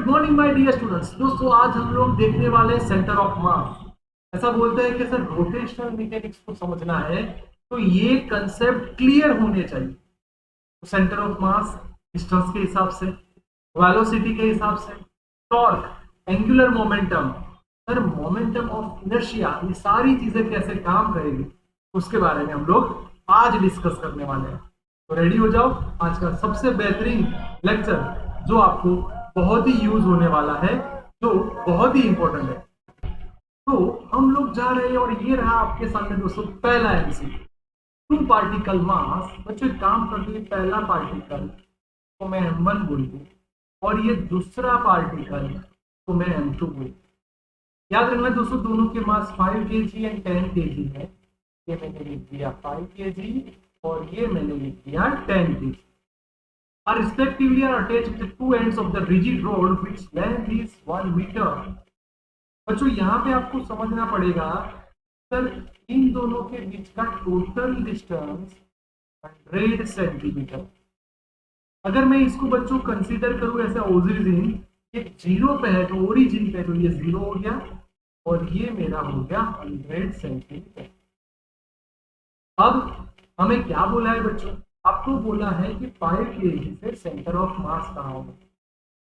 Good morning my dear students. दोस्तों आज हम लोग देखने वाले सेंटर ऑफ मास। ऐसा बोलते हैं कि सर रोटेशनल मैकेनिक्स को समझना है तो ये कंसेप्ट क्लियर होने चाहिए। तो सेंटर ऑफ मास डिस्टेंस के हिसाब से, वेलोसिटी के हिसाब से, torque, angular momentum, sir momentum of inertia, ये सारी चीजें कैसे काम करेगी उसके बारे में हम लोग आज डिस्कस करने वाले हैं। तो रेडी हो जाओ, आज का सबसे बेहतरीन लेक्चर जो आपको बहुत ही यूज होने वाला है, जो बहुत ही इंपॉर्टेंट है। तो हम लोग जा रहे हैं और ये रहा आपके सामने दोस्तों पहला एमसीक्यू। टू पार्टिकल मास। बच्चों एक काम कर लीजिए, पहला पार्टिकल को मैं m1 बोल दूं और ये दूसरा पार्टिकल को मैं m2 बोल दूं। याद रखना दोस्तों दोनों के मास 5 kg एंड 10 kg है। ये मैंने लिख दिया 5 kg और ये मैंने लिख दिया 10 kg। Are respectively are attached with the two ends of the rigid rod which length is 1 meter। बच्चों यहाँ पे आपको समझना पड़ेगा सर इन दोनों के बीच का टोटल डिस्टेंस 100 सेंटीमीटर। अगर मैं इसको बच्चों कंसीडर करूं ऐसा ओरिजिन, ये जीरो पे है तो ओरिजिन पे तो ये जीरो हो गया और ये मेरा हो गया 100 सेंटीमीटर। अब हमें क्या बोला है बच्चों? आपको बोला है कि 5 kg से सेंटर ऑफ मास कहाँ होगा।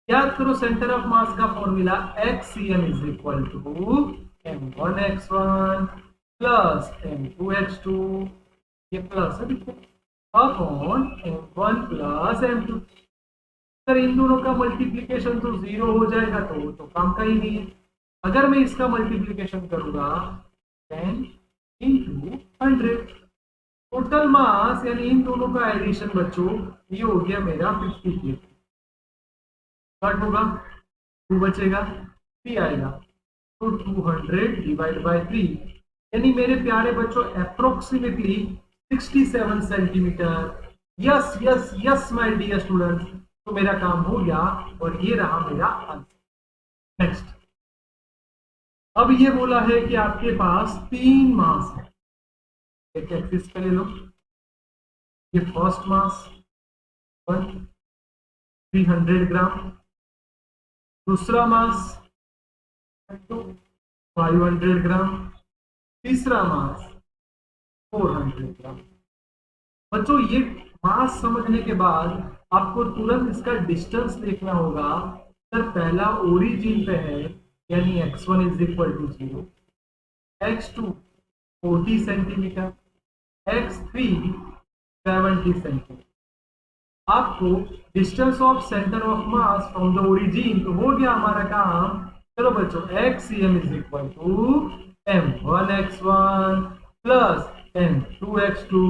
याद करो सेंटर ऑफ मास का formula xcm is equal to m1x1 plus m2x2, ये प्लस है देखो, upon m1 plus m2। Sir इन दोनों का मल्टीप्लीकेशन तो जीरो हो जाएगा तो काम का ही नहीं है। अगर मैं इसका मल्टीप्लीकेशन करूंगा 10 इंटू 100, टोटल मास यानी इन दोनों का एडिशन बच्चों ये हो गया मेरा 50 kg। कट होगा 2 बचेगा 3 आएगा तो 200 डिवाइड बाय 3 यानी मेरे प्यारे बच्चों approximately 67 centimetre. Yes yes yes my dear students, तो मेरा काम हो गया और ये रहा मेरा आंसर। नेक्स्ट, अब ये बोला है कि आपके पास 3 मास है। एक एक्सिस पे ले लो, ये फर्स्ट मास 300 ग्राम, दूसरा मास 500 ग्राम, तीसरा मास 400 ग्राम। बच्चों ये मास समझने के बाद आपको तुरंत इसका डिस्टेंस देखना होगा। सर पहला ओरिजिन पे है यानी x1 is equal to 0, x2 40 centimetre, x3 70 centimetre. आपको distance of centre of mass from the origin तो हो गया हमारा काम। चलो बच्चों xcm is equal to m1x1 plus m2x2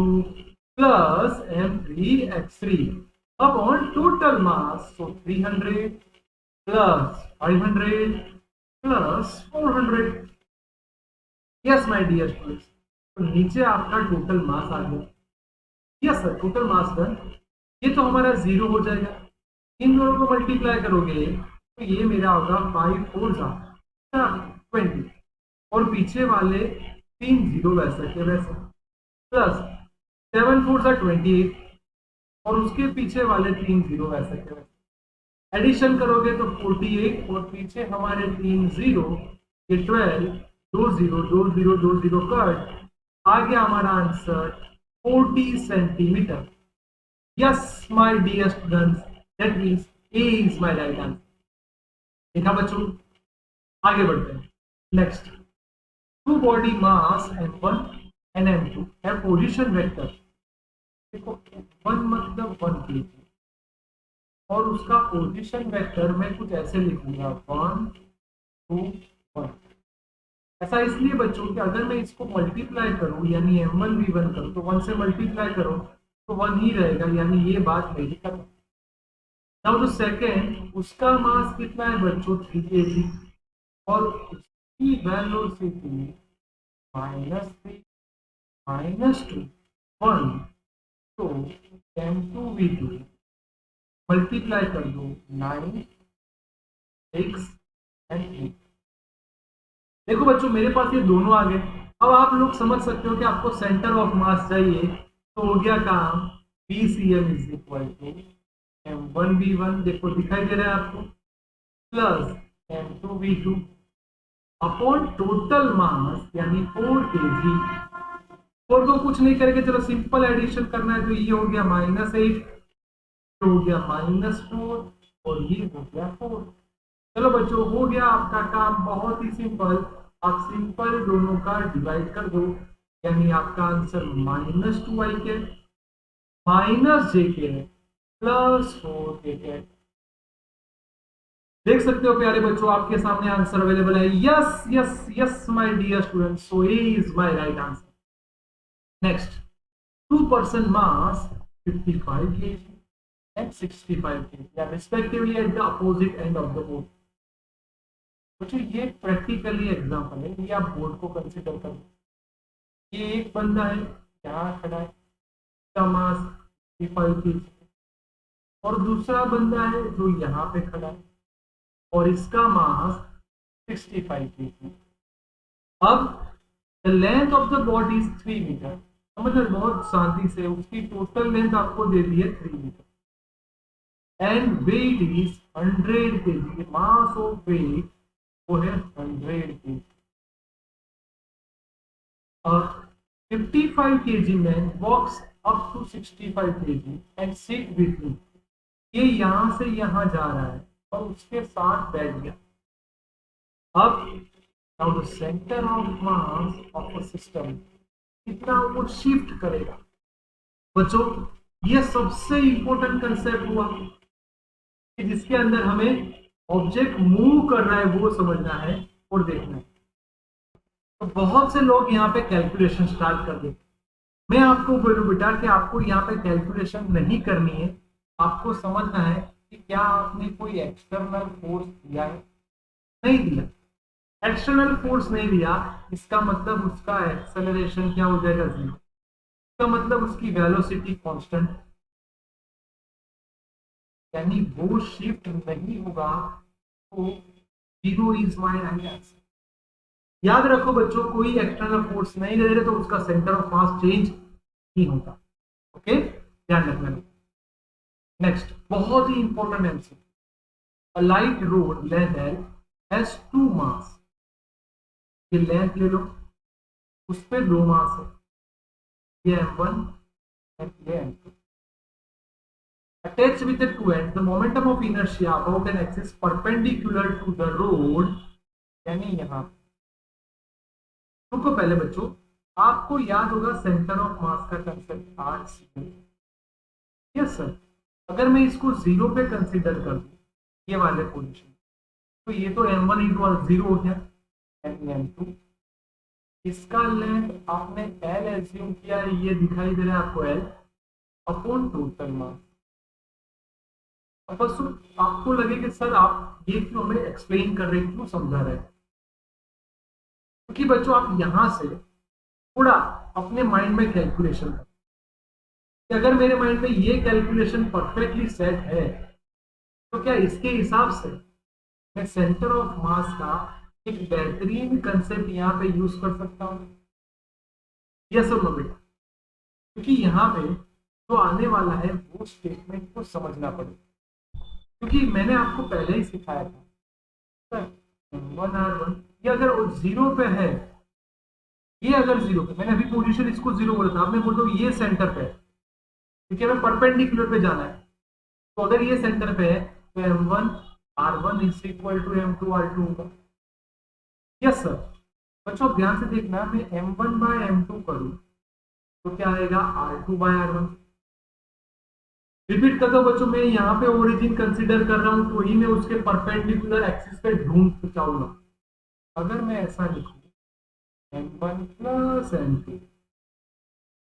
plus m3x3 upon total mass, so 300 plus 500 plus 400। Yes my dear students, तो नीचे आपका टोटल मास आ गया। Yes sir total mass done. ये तो हमारा जीरो हो जाएगा, इन दोनों को मल्टीप्लाई करोगे तो ये मेरा होगा 5 4 20 और पीछे वाले 3 जीरो वैसे के वैसे, प्लस 7 4 28 और उसके पीछे वाले 3 जीरो वैसे के वैसे। एडिशन करोगे तो 48 और पीछे हमारे 3 जीरो, ये 12, 2 जीरो 2 जीरो 2 जीरो कट, आ गया हमारा answer 40 centimetre. Yes, my dear students, that means A is my right answer. देखा बच्चों, आगे बढ़ते हैं। Next, two body mass m1 and m2 have position vector। देखो m1 मतलब 1 kg और उसका पोजीशन वेक्टर मैं कुछ ऐसे लिखूंगा 1 2 1। ऐसा इसलिए बच्चों कि अगर मैं इसको मल्टीप्लाई करूं यानी m1 v1 करूं तो 1 से मल्टीप्लाई करो तो 1 ही रहेगा, यानी ये बात मेरी खत्म। नाउ द सेकंड, उसका मास कितना है बच्चों 3 kg और उसकी वेलोसिटी -3 -2 1, तो m2v2 मल्टीप्लाई कर दो 9 6 एंड 8। देखो बच्चों मेरे पास ये दोनों आ गए। अब आप लोग समझ सकते हो कि आपको सेंटर ऑफ मास चाहिए तो हो गया काम PCM is equal to m1v1। देखो दिखाई दे रहा है आपको, प्लस m2v2 अपॉन टोटल मास यानी 4 kg। 4 को कुछ नहीं करेंगे, चलो सिंपल एडिशन करना है, तो ये हो गया -8, हो गया -4 और ये हो गया 4। चलो बच्चों, हो गया आपका काम बहुत ही सिंपल। आप सिंपल दोनों का डिवाइड कर दो, यानी आपका आंसर -2ik -jk +4k। देख सकते हो प्यारे बच्चों, आपके सामने आंसर अवेलेबल है। Yes yes yes my dear student, so A is my right answer. Next, 2% mass 55 kg and 65 kg are respectively at the opposite end of the board। बच्चों ये प्रैक्टिकली एग्जांपल है, ये आप बोर्ड को consider करो। ये एक बंदा है यहाँ खड़ा है, इसका मास 55 kg, और दूसरा बंदा है जो यहाँ पे खड़ा है और इसका मास 65 kg। अब the length of the body is 3 metre. मतलब बहुत शांति से उसकी टोटल लेंथ आपको दे दी है 3 metre and weight is 100 kg। Mass of weight वो है 100 kg। और 55 kg man walks up to 65 kg and sit between. ये यहां से यहां जा रहा है और उसके साथ बैठ गया। अब now the centre of mass of a system, कितना वो शिफ्ट करेगा। बच्चों ये सबसे इंपॉर्टेंट कंसेप्ट हुआ कि जिसके अंदर हमें ऑब्जेक्ट मूव कर रहा है वो समझना है और देखना है। तो बहुत से लोग यहाँ पे कैलकुलेशन स्टार्ट कर देते। मैं आपको बोलूं बेटा कि आपको यहाँ पे कैलकुलेशन नहीं करनी है, आपको समझना है कि क्या आपने कोई एक्सटर्नल फोर्स दिया है, नहीं दिया। एक्सटर्नल फोर्स नहीं दिया, इसका मतलब उसका एक्सेलरेशन क्या हो जाएगा, 0। इसका मतलब उसकी वेलोसिटी कांस्टेंट, यानी वो शिफ्ट नहीं होगा, तो 0 इज माय आंसर। याद रखो बच्चों, कोई एक्सटर्नल फोर्स नहीं दे रहे तो उसका सेंटर ऑफ मास चेंज नहीं होता। ओके, ध्यान रखना। नेक्स्ट, बहुत ही important answer, a light rod length L has 2 मास। ये लेंथ ले लो, उस पर 2 मास है, ये m1 and ये m2। Attached with the two ends, the momentum of inertia about an axis perpendicular to the road, यानी यहाँ। रुको पहले बच्चों, आपको याद होगा सेंटर ऑफ मास का कंसेप्ट r0। यस सर, अगर मैं इसको 0 पे कंसीडर कर दूं, ये वाले पोजीशन, तो ये तो m1 इंटू 0 हो गया, m2। इसका लेंथ आपने l एज्यूम किया है, ये दिखाई दे रहा है आपको l अपॉन टोटल मास। अब बस आपको लगे कि सर आप ये क्यों हमें एक्सप्लेन कर रहे हैं, क्यों समझा रहे हैं, क्योंकि बच्चों आप यहां से थोड़ा अपने माइंड में कैलकुलेशन करें कि अगर मेरे माइंड में ये कैलकुलेशन परफेक्टली सेट है, तो क्या इसके हिसाब से मैं सेंटर ऑफ मास का एक बेहतरीन कंसेप्ट यहाँ पे यूज कर सकता हूँ। यस और नो बेटा, क्योंकि यहाँ पे जो आने वाला है वो स्टेटमेंट को समझना पड़ेगा, क्योंकि मैंने आपको पहले ही सिखाया था M1R1, ये अगर 0 पे है, ये अगर 0 पे, मैंने अभी पोजीशन इसको 0 बोला था, आपने बोल दो ये सेंटर पे है, क्योंकि हमें परपेंडिकुलर पे जाना है। तो अगर ये सेंटर पे है तो M1R1 is equal to M2R2 होगा। Yes sir. बच्चों ध्यान से देखना, मैं M1 बाय M2 करूं तो क्या आएगा, R2 बाय R1। रिपीट करता हूं बच्चों, मैं यहाँ पे ओरिजिन कंसीडर कर रहा हूं, तो ही मैं उसके परपेंडिकुलर एक्सिस पे ढूंढ चाहूंगा। अगर मैं ऐसा लिखूं M1 प्लस M2,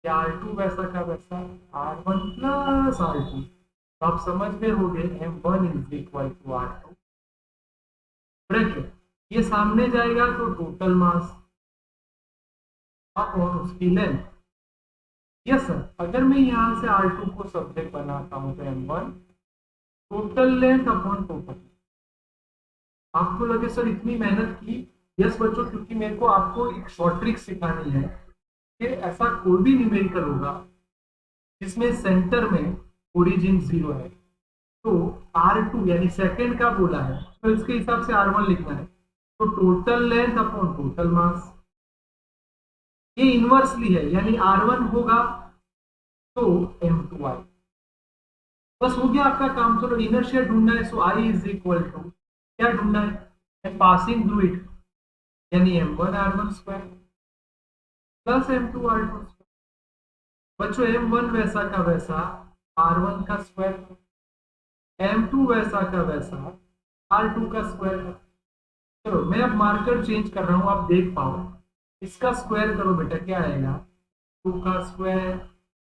R2 वैसा का वैसा R1 प्लस R2, तो आप समझ में हो गए M1 is equal to R2। Bracket ये सामने जाएगा तो टोटल मास अपॉन उसकी लेंथ। यस सर, अगर मैं यहां से R2 को सब्जेक्ट बनाता हूं तो M1 total length upon total. आपको लगे सर इतनी मेहनत की, यस बच्चों, क्योंकि मेरे को आपको एक शॉर्ट ट्रिक सिखानी है कि ऐसा कोई भी न्यूमेरिकल होगा जिसमें सेंटर में ओरिजिन 0 है, तो R2 यानी सेकंड का बोला है, तो इसके हिसाब से R1 लिखना है, तो टोटल लेंथ अपॉन टोटल मास, ये इनवर्सली है, यानी R1 होगा तो M2 आई। बस हो गया आपका काम। चलो इनर्शिया ढूंढना है, सो आई इज इक्वल टू क्या ढूंढना है, पासिंग थ्रू इट, यानी M1 R1 square plus M2 R2 square. बच्चों M1 वैसा का वैसा R1 का स्क्वायर, M2 वैसा का वैसा R2 का स्क्वायर। चलो मैं अब मार्कर चेंज कर रहा हूं, आप देख पाओ। इसका स्क्वायर करो बेटा, क्या आएगा, 2 का square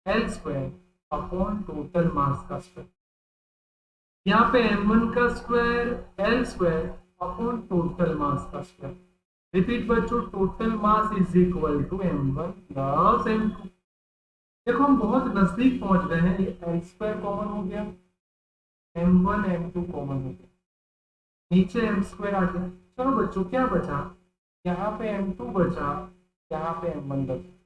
L square upon total mass का स्क्वायर। यहाँ पे M1 का square L square upon total mass का स्क्वायर। रिपीट बच्चों, total mass is equal to M1 plus M2। देखो हम बहुत नजदीक पहुंच गए हैं, ये L स्क्वायर कॉमन हो गया, M1 M2 कॉमन हो गया, नीचे M स्क्वायर आ गया। चलो बच्चों क्या बचा, यहाँ पे M2 बचा, यहाँ पे M1 बचा।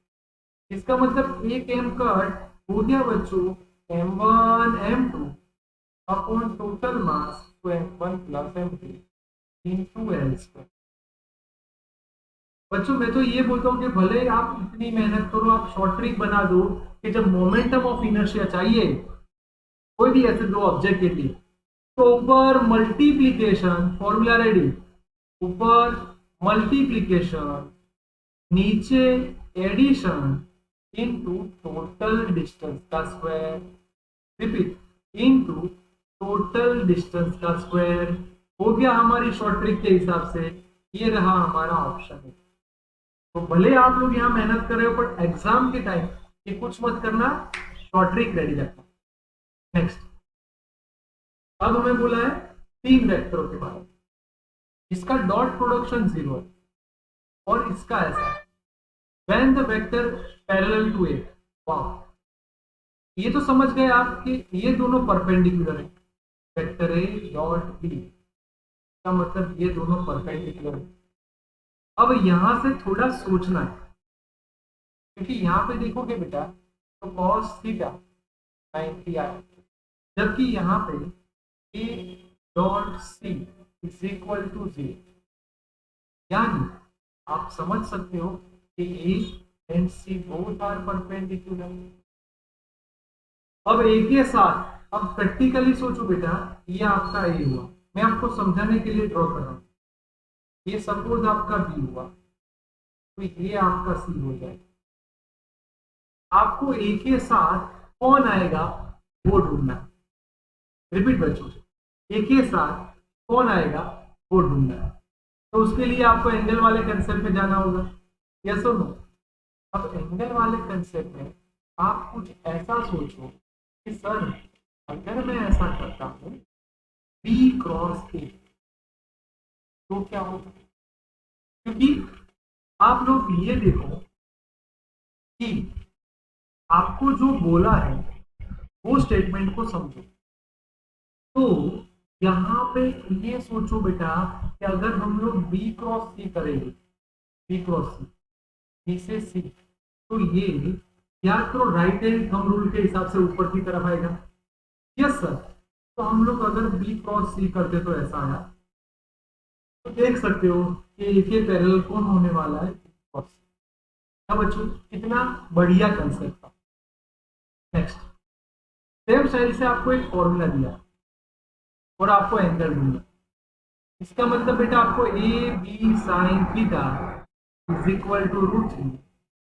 इसका मतलब एक M कट हो गया बच्चों, M1 M2 अपॉन टोटल मास तो M1 plus M2 into L square. बच्चों मैं तो ये बोलता हूँ कि भले आप इतनी मेहनत करो, आप शॉर्ट ट्रिक बना दो कि जब मोमेंटम ऑफ इनर्शिया चाहिए कोई भी ऐसे दो ऑब्जेक्ट के लिए, तो ऊपर मल्टीप्लीकेशन फॉर्मूला रेडी, ऊपर मल्टीप्लीकेशन नीचे एडिशन इनटू टोटल डिस्टेंस का square, repeat, into total distance का स्क्वायर। हो गया हमारी शॉर्ट ट्रिक के हिसाब से, ये रहा हमारा ऑप्शन। तो भले आप लोग यहाँ मेहनत कर रहे हो, पर एग्जाम के टाइम ये कुछ मत करना, शॉर्ट ट्रिक रेडी रखना। नेक्स्ट, अब हमें बोला है तीन वेक्टरों के बारे में, इसका डॉट प्रोडक्शन 0 है और इसका ऐसा है, when the vector parallel to it. वाह, ये तो समझ गए आप कि ये दोनों परपेंडिकुलर है, वेक्टर ए डॉट बी का मतलब ये दोनों परपेंडिकुलर है। अब यहां से थोड़ा सोचना है, क्योंकि यहाँ पे देखोगे बेटा तो cos थीटा 90 आया, जबकि यहाँ पे A dot C is equal to 0, यानी आप समझ सकते हो कि A and C both are perpendicular. अब एक के साथ अब प्रैक्टिकली सोचो बेटा, ये आपका ए हुआ, मैं आपको समझाने के लिए ड्रॉ कर रहा हूं, ये सपोज आपका बी हुआ, तो ये आपका सी हो जाएगा। आपको ए के साथ कौन आएगा वो ढूंढना है। रिपीट बच्चों, ए के साथ कौन आएगा वो ढूंढना है, तो उसके लिए आपको एंगल वाले कंसेप्ट में जाना होगा, यस और नो। अब एंगल वाले कंसेप्ट में आप कुछ ऐसा सोचो कि सर अगर मैं ऐसा करता हूं बी क्रॉस ए तो क्या होगा, क्योंकि आप लोग ये देखो कि आपको जो बोला है वो स्टेटमेंट को समझो। तो यहाँ पे ये सोचो बेटा कि अगर हम लोग बी क्रॉस सी करेंगे, बी क्रॉस सी, बी से सी, तो ये याद करो राइट हैंड थंब रूल के हिसाब से ऊपर की तरफ आएगा, यस सर। तो हम लोग अगर बी क्रॉस सी करते तो ऐसा आया, तो देख सकते हो कि इसके पैरेलल कौन होने वाला है, क्रॉस सी। अब बच्चों कितना बढ़िया कंसेप्ट था। नेक्स्ट, सेम स्टाइल से आपको एक फॉर्मूला दिया और आपको एंगल ढूंढना, इसका मतलब बेटा आपको A B sine theta is equal to √3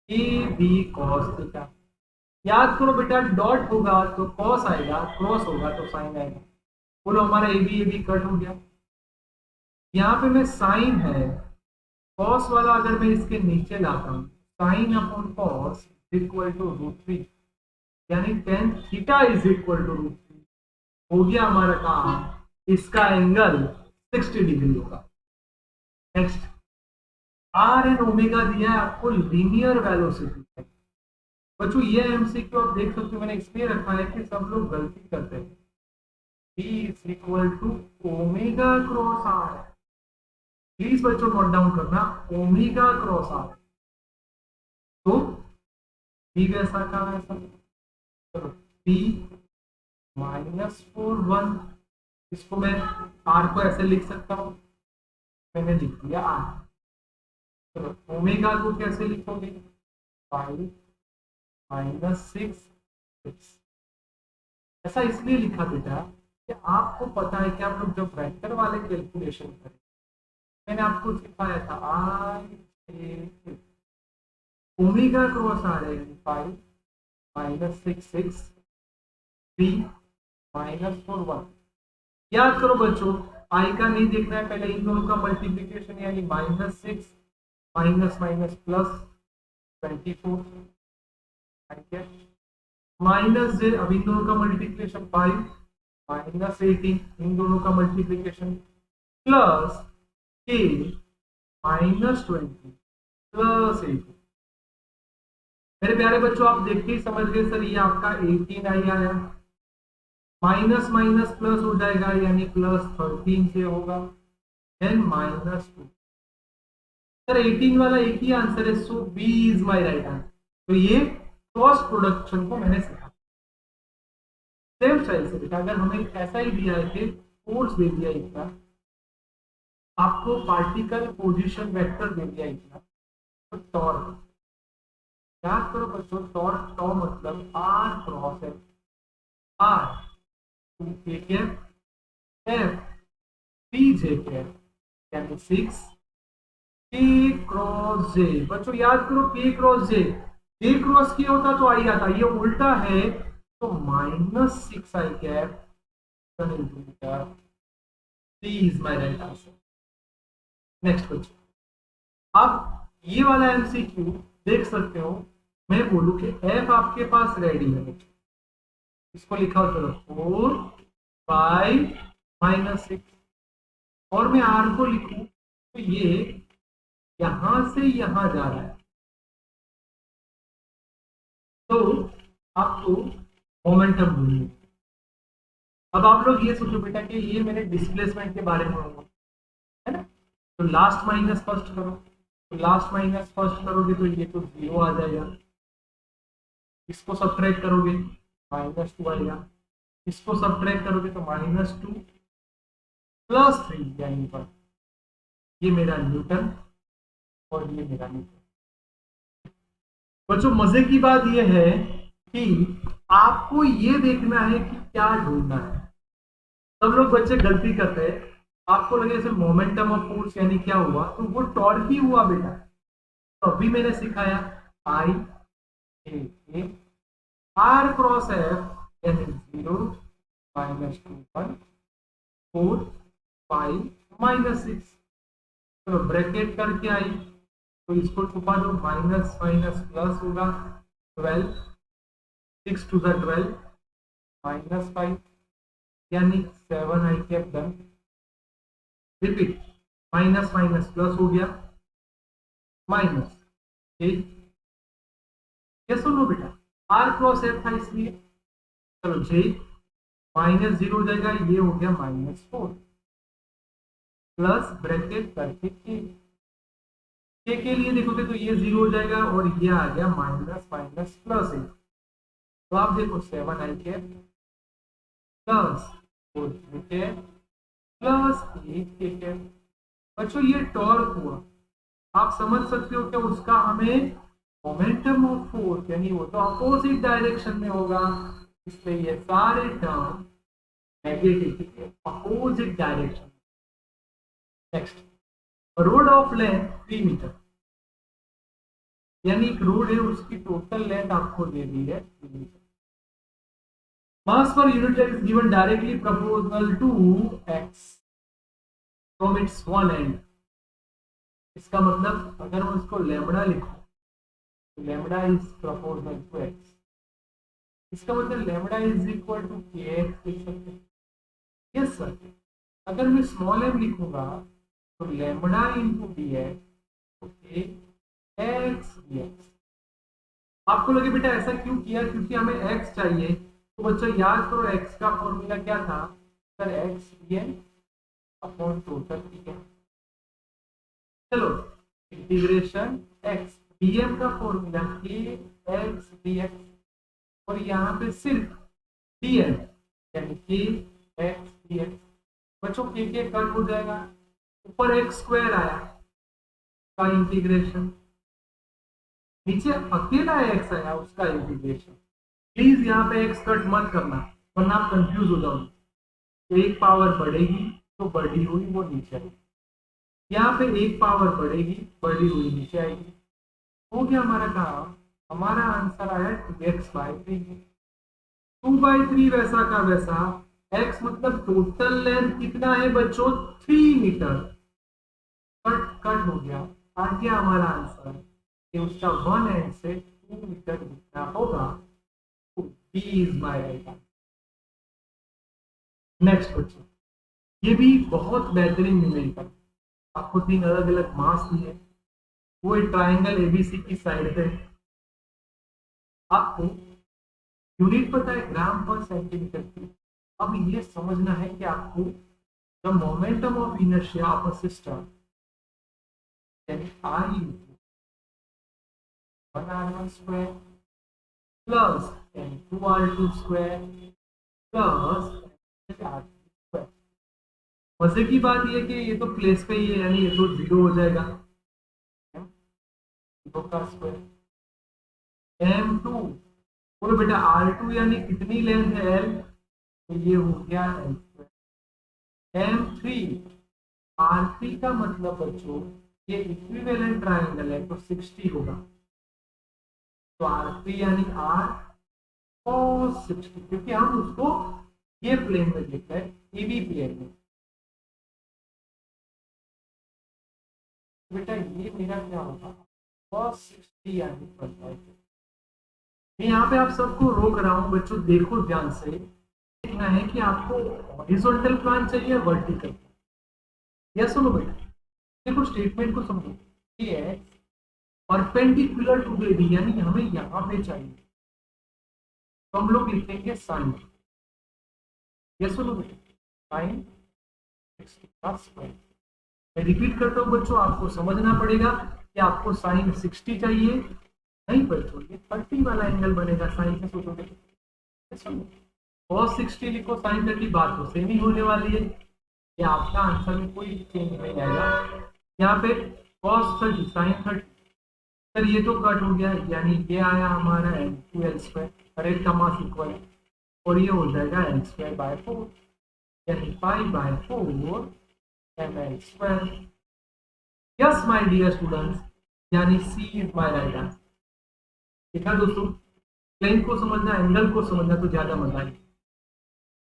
A B cos theta. याद करो बेटा, डॉट होगा तो कॉस आएगा, क्रॉस होगा तो साइन आएगा। बोलो हमारा ए बी कट हो गया। यहाँ पे मैं साइन है, कॉस वाला अगर मैं इसके नीचे लाता हूँ, sine upon cos equal to √3, यानी tan theta is equal to √3। हो गया हमारा काम, इसका एंगल 60 डिग्री होगा। नेक्स्ट, आर एंड ओमेगा दिया है आपको लीनियर वेलोसिटी। बच्चों ये एमसीक्यू आप देख सकते हो, मैंने इसलिए रखा है कि सब लोग गलती करते हैं। B is equal to omega cross R, please बच्चों नोट डाउन करना, ओमेगा क्रॉस आर। तो B वैसा का वैसा, चलो B -4 1। इसको मैं आर को ऐसे लिख सकता हूँ, मैंने लिख दिया आर। चलो ओमेगा को कैसे लिखोगे, 5 -6 ऐसा इसलिए लिखा बेटा कि आपको पता है कि आप लोग जब वेक्टर वाले कैलकुलेशन करें, मैंने आपको सिखाया था आई ओमेगा क्रॉस आ रहे हैं 5 -6 3 -4 1। याद करो बच्चों, आई का नहीं देखना है, पहले इन दोनों का मल्टीप्लीकेशन यानी -6 माइनस माइनस प्लस 24, ठीक है। माइनस जे, अब इन दोनों का मल्टीप्लीकेशन 5 -18, इन दोनों का मल्टीप्लीकेशन प्लस के -20 प्लस 18। मेरे प्यारे बच्चों आप देख के ही समझ गए सर ये आपका 18 आई आया, माइनस माइनस प्लस हो जाएगा यानी +13 से होगा, देन -2। सर 18 वाला एक ही आंसर है, so B is my right answer. तो ये क्रॉस प्रोडक्शन को मैंने सीखा। सेम स्टाइल से बेटा अगर हमें ऐसा ही दिया है कि फोर्स दे दिया इतना, आपको पार्टिकल पोजीशन वेक्टर दे दिया इतना, तो टॉर्क याद करो बच्चों, टॉर्क टॉ मतलब आर क्रॉस है, आर ठीक है एफ पी जे के यानी 6 के क्रॉस जे। बच्चों याद करो के क्रॉस जे, जे क्रॉस के होता तो आई आता, ये उल्टा है तो -6 i cap is my right answer. Next question, आप ये वाला एमसीक्यू देख सकते हो, मैं बोलूं कि एफ आपके पास रेडी है, इसको लिखा हो चलो 4 5 -6, और मैं आर को लिखूं तो ये यहां से यहां जा रहा है, तो आपको मोमेंटम ढूंढनी। अब आप लोग ये सोचो बेटा कि ये मैंने डिस्प्लेसमेंट के बारे में बोला है ना, तो लास्ट माइनस फर्स्ट करो, तो लास्ट माइनस फर्स्ट करोगे तो ये तो 0 आ जाएगा, इसको सब्ट्रैक्ट करोगे -2 आएगा, इसको सब्ट्रैक्ट करोगे तो -2 +3 यानी पर ये मेरा न्यूटन और ये मेरा न्यूटन। बच्चों मजे की बात यह है कि आपको ये देखना है कि क्या ढूंढना है। सब लोग बच्चे गलती करते हैं, आपको लगे सिर्फ मोमेंटम ऑफ फोर्स यानी क्या हुआ, तो वो टॉर्क ही हुआ बेटा। तो अभी मैंने सिखाया आई ए आर क्रॉस एफ यानी 0 -2 1 4 5 -6। चलो ब्रैकेट करके आई तो इसको छुपा दो, माइनस माइनस प्लस होगा 12, 6 2 12 -5 यानी 7 i cap done. Repeat, minus minus plus हो गया माइनस, ठीक ये सुनो बेटा, आर क्रॉस एफ था इसलिए, चलो जे -0 हो जाएगा, ये हो गया -4 प्लस ब्रैकेट करके के लिए देखोगे तो ये 0 हो जाएगा और ये आ गया माइनस माइनस प्लस 1। तो आप देखो 7 आई के प्लस 4 के प्लस 8 के। बच्चों ये टॉर्क हुआ, आप समझ सकते हो कि उसका हमें मोमेंटम ऑफ फोर्स यानी वो तो अपोजिट डायरेक्शन में होगा, इसलिए ये सारे term negative opposite direction. Next, rod of length 3 metre, यानी एक रोड है उसकी टोटल लेंथ आपको दे दी है 3 metre. Mass per unit length is given directly proportional to x from its one end. इसका मतलब अगर मैं उसको लैम्बडा लिखूं तो lambda is proportional to x, इसका मतलब lambda is equal to kx लिख सकते हैं। यस सर, अगर मैं स्मॉल m लिखूंगा तो lambda into D x x dx। आपको लगे बेटा ऐसा क्यों किया, क्योंकि हमें x चाहिए, तो बच्चों याद करो x का फॉर्मूला क्या था sir, x dn upon total dm। चलो इंटीग्रेशन x dm का फॉर्मूला k x dx, और यहाँ पे सिर्फ dn यानी के एक्स डी एक्स। बच्चों के कट हो जाएगा, ऊपर एक्स स्क्वायर आया का इंटीग्रेशन, नीचे अकेला एक्स आया उसका इंटीग्रेशन। प्लीज यहाँ पे एक्स कट मत करना वरना आप कंफ्यूज हो जाओगे। तो एक पावर बढ़ेगी तो बढ़ी हुई वो नीचे आएगी, यहाँ पे एक पावर बढ़ेगी बढ़ी हुई नीचे आएगी। हो गया हमारा काम। हमारा आंसर आया 2x/3। 2/3 वैसा का वैसा, x मतलब टोटल लेंथ कितना है बच्चों, 3 मीटर। कट कट हो गया, आ गया हमारा आंसर कि उसका 1 एंड से 2 मीटर जितना होगा तो b is my right answer. Next बच्चों, ये भी बहुत बेहतरीन न्यूमेरिकल, आपको 3 अलग अलग मास दिए, वो एक ट्राइंगल एबीसी की साइड पे। आपको यूनिट पता है ग्राम पर सेंटीमीटर क्यूब। अब ये समझना है कि आपको the momentum of inertia of a system यानी आई 1r1 square plus 2r2 square plus r3 square. मजे की बात ये कि ये तो प्लेस पे ही है, यानी ये तो 0 हो जाएगा। 0 का स्क्वायर m2, बोलो बेटा r2 यानी कितनी लेंथ है l, तो ये हो गया l स्क्वायर। m3, r3 का मतलब बच्चों ये इक्विवेलेंट ट्रायंगल है तो 60 होगा, तो r3 यानी r cos 60, क्योंकि हम उसको ये प्लेन में लिखते हैं ईबी प्लेन में। बेटा ये मेरा क्या होगा, cos 60 यानी 1/2। मैं यहाँ पे आप सबको रोक रहा हूँ बच्चों, देखो ध्यान से। देखना है कि आपको हॉरिजॉन्टल प्लान चाहिए वर्टिकल। या सुनो बेटा, देखो स्टेटमेंट को समझो, ये है परपेंडिकुलर टू द बी, यानी हमें यहाँ पे चाहिए तो हम लोग लिखेंगे साइन। ये सुनो बेटा, साइन 60 का स्क्वायर। मैं रिपीट करता हूँ बच्चों, आपको समझना पड़ेगा कि आपको साइन 60 चाहिए। नहीं बच्चों, ये 30 वाला एंगल बनेगा, साइन से सोचोगे cos 60 लिखो साइन 30, बात तो सेम ही होने वाली है। ये आपका आंसर में कोई चेंज नहीं आएगा। यहाँ पे cos 30 साइन 30, सर ये तो कट हो गया, यानी ये आया हमारा l2 स्क्वायर, हर एक का मास इक्वल है, और ये हो जाएगा l2/4 यानी π/4 ml square. Yes my dear students, यानी C is my right answer. देखा दोस्तों, प्लेन को समझना, एंगल को समझना तो ज्यादा मजा आएगा।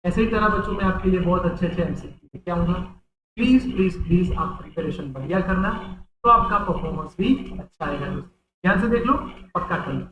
ऐसे ही तरह बच्चों में आपके लिए बहुत अच्छे अच्छे एमसीक्यू क्या होगा। प्लीज प्लीज प्लीज आप प्रिपरेशन बढ़िया करना, तो आपका परफॉर्मेंस भी अच्छा आएगा। ध्यान से देख लो, पक्का कर लो।